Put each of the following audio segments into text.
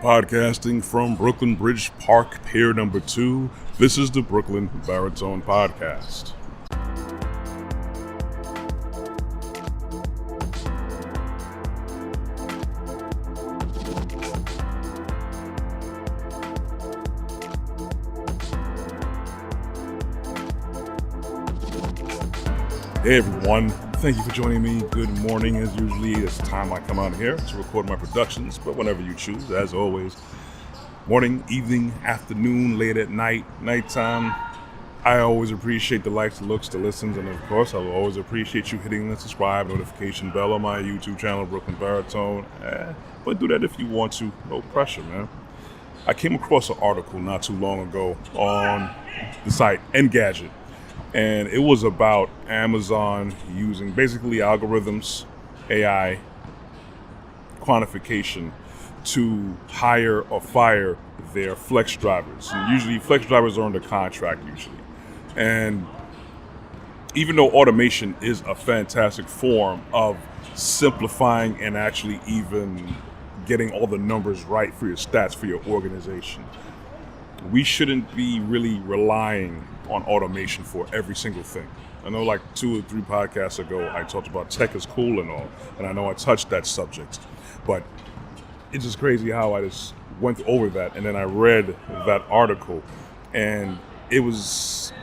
Podcasting from Brooklyn Bridge Park, Pier number 2, this is the Brooklyn Baritone Podcast. Hey everyone, thank you for joining me. Good morning. As usually, it's time I come out here to record my productions, but whenever you choose, as always. Morning, evening, afternoon, late at night, nighttime. I always appreciate the likes, the looks, the listens, and of course, I will always appreciate you hitting the subscribe notification bell on my YouTube channel, Brooklyn Baritone. But do that if you want to. No pressure, man. I came across an article not too long ago on the site Engadget. And it was about Amazon using basically algorithms, AI, quantification to hire or fire their flex drivers. And usually flex drivers are under contract usually. And even though automation is a fantastic form of simplifying and actually even getting all the numbers right for your stats for your organization, we shouldn't be really relying on automation for every single thing. I know like 2 or 3 podcasts ago, I talked about tech is cool and all, and I know I touched that subject, but it's just crazy how I just went over that and then I read that article and it was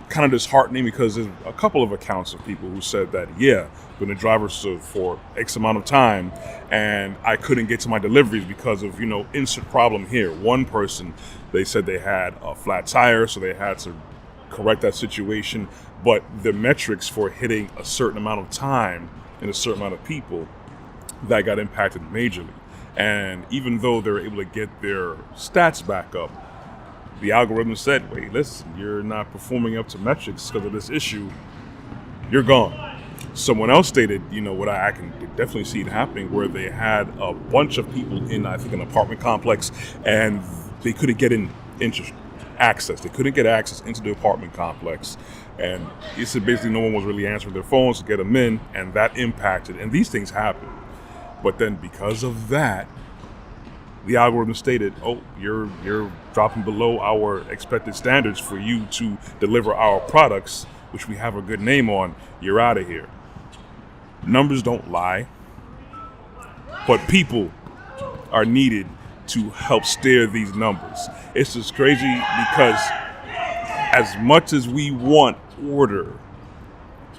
kind of disheartening because there's a couple of accounts of people who said that, yeah, been a driver for X amount of time and I couldn't get to my deliveries because of, instant problem here. One person, they said they had a flat tire, so they had to correct that situation, but the metrics for hitting a certain amount of time and a certain amount of people, that got impacted majorly. And even though they're able to get their stats back up, the algorithm said, wait, listen, you're not performing up to metrics because of this issue, you're gone. Someone else stated, what I can definitely see it happening, where they had a bunch of people in, I think, an apartment complex, and they couldn't get access. They couldn't get access into the apartment complex. And he said basically no one was really answering their phones to get them in, and that impacted. And these things happen. But then because of that, the algorithm stated, oh, you're dropping below our expected standards for you to deliver our products, which we have a good name on. You're out of here. Numbers don't lie, but people are needed to help steer these numbers. It's just crazy because as much as we want order,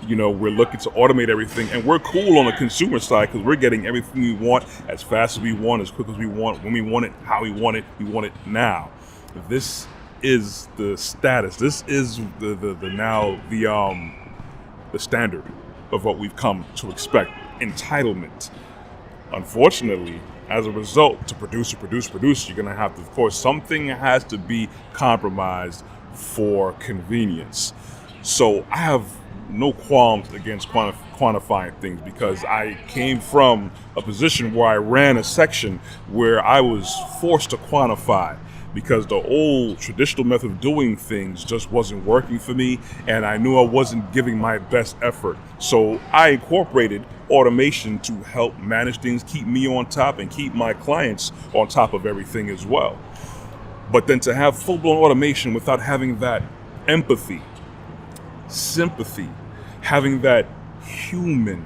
we're looking to automate everything, and we're cool on the consumer side because we're getting everything we want as fast as we want, as quick as we want, when we want it, how we want it now. This is the status. This is the standard of what we've come to expect. Entitlement. Unfortunately, as a result, to produce, you're going to have to, of course, something has to be compromised for convenience. So I have no qualms against quantifying things because I came from a position where I ran a section where I was forced to quantify because the old traditional method of doing things just wasn't working for me, and I knew I wasn't giving my best effort. So I incorporated automation to help manage things, keep me on top, and keep my clients on top of everything as well. But then to have full-blown automation without having that empathy, sympathy, having that human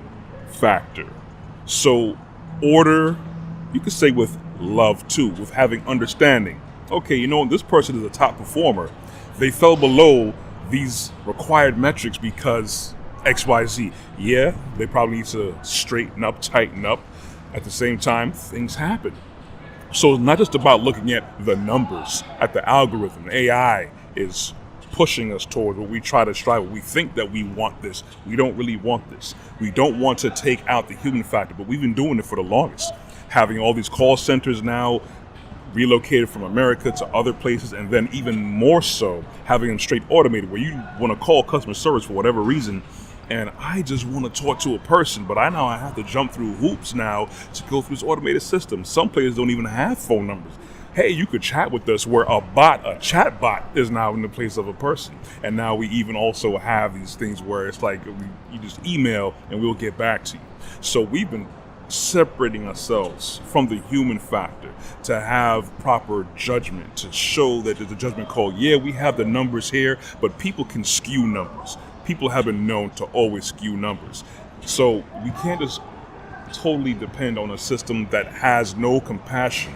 factor. So order, you could say with love too, with having understanding. Okay, this person is a top performer. They fell below these required metrics because XYZ. Yeah, they probably need to straighten up, tighten up. At the same time, things happen. So it's not just about looking at the numbers, at the algorithm. AI is pushing us towards what we try to strive. We think that we want this. We don't really want this. We don't want to take out the human factor, but we've been doing it for the longest. Having all these call centers now relocated from America to other places, and then even more so having them straight automated where you want to call customer service for whatever reason and I just want to talk to a person, but I know I have to jump through hoops now to go through this automated system. Some places don't even have phone numbers. Hey, you could chat with us, where a chat bot is now in the place of a person. And now we even also have these things where it's like you just email and we'll get back to you. So we've been separating ourselves from the human factor to have proper judgment, to show that there's a judgment call. Yeah, we have the numbers here, but people can skew numbers. People have been known to always skew numbers. So we can't just totally depend on a system that has no compassion,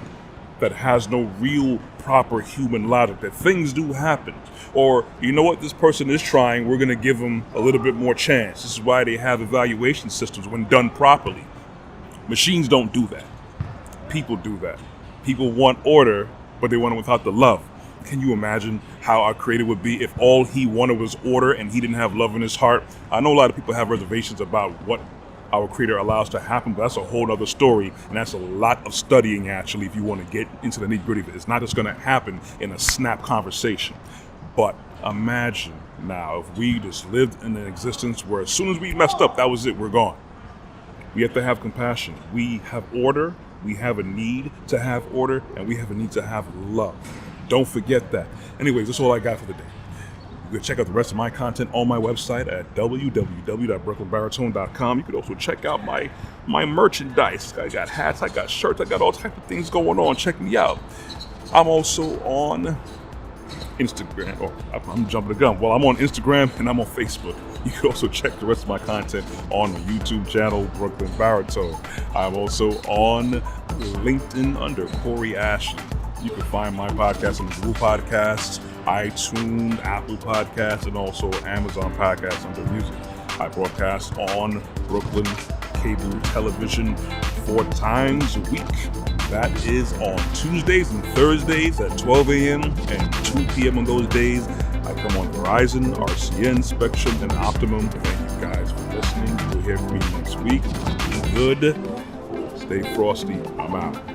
that has no real proper human logic, that things do happen. Or, you know what, this person is trying, we're gonna give them a little bit more chance. This is why they have evaluation systems when done properly. Machines don't do that. People do that. People want order, but they want it without the love. Can you imagine how our creator would be if all he wanted was order and he didn't have love in his heart? I know a lot of people have reservations about what our creator allows to happen, but that's a whole other story, and that's a lot of studying actually if you want to get into the nitty-gritty of it. It's not just going to happen in a snap conversation. But imagine now if we just lived in an existence where as soon as we messed up, that was it, we're gone. We have to have compassion. We have order, we have a need to have order, and we have a need to have love. Don't forget that. Anyways, that's all I got for the day. You can check out the rest of my content on my website at www.brooklynbaritone.com. You can also check out my merchandise. I got hats, I got shirts, I got all types of things going on. Check me out. I'm also on Instagram. Oh, I'm jumping the gun. Well, I'm on Instagram and I'm on Facebook. You can also check the rest of my content on the YouTube channel, Brooklyn Baritone. I'm also on LinkedIn under Corey Ashley. You can find my podcast on Google Podcasts, iTunes, Apple Podcasts, and also Amazon Podcasts under music. I broadcast on Brooklyn cable television 4 times a week. That is on Tuesdays and Thursdays at 12 a.m. and 2 p.m. on those days. I come on Verizon, RCN, Spectrum, and Optimum. Thank you guys for listening. You'll hear from me next week. Be good. Stay frosty. I'm out.